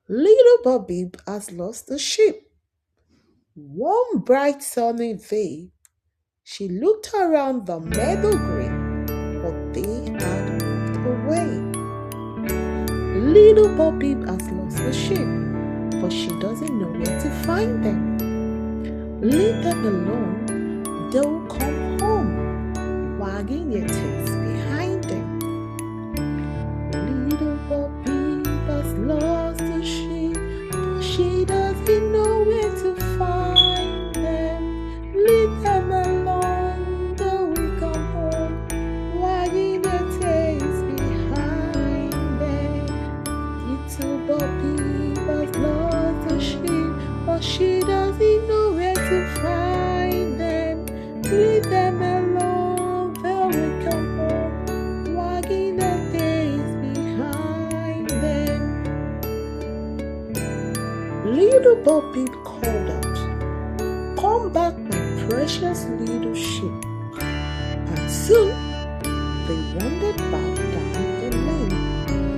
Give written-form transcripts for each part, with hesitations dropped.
Little Bo Peep has lost a sheep. One bright sunny day, she looked around the meadow green, but they had moved away. Little Bo Peep has lost a sheep, but she doesn't know where to find them. Leave them alone, they will come home, wagging their tails behind them. Little Bo Peep has lost a sheep, but she doesn't know where to find them. Leave them alone, they will come home, wagging their tails behind them. Little Bo Peep has lost a sheep, but she doesn't know where to find them. Leave them alone, they will come home, wagging their tails behind them. Little Bo Peep called out, "Come back, my precious little sheep." And soon they wandered back down the lane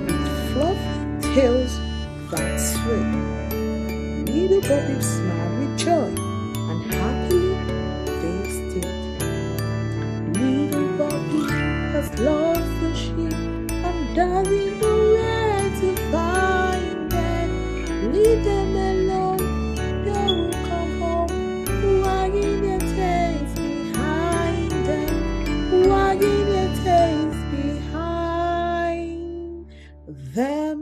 with fluffy tails that swayed. Little Bo Peep smiled with joy, and happily they stayed. Little Bo Peep has lost the sheep and doesn't know where to find them. Leave them alone, they will come home, wagging their tails behind them, wagging their tails behind them.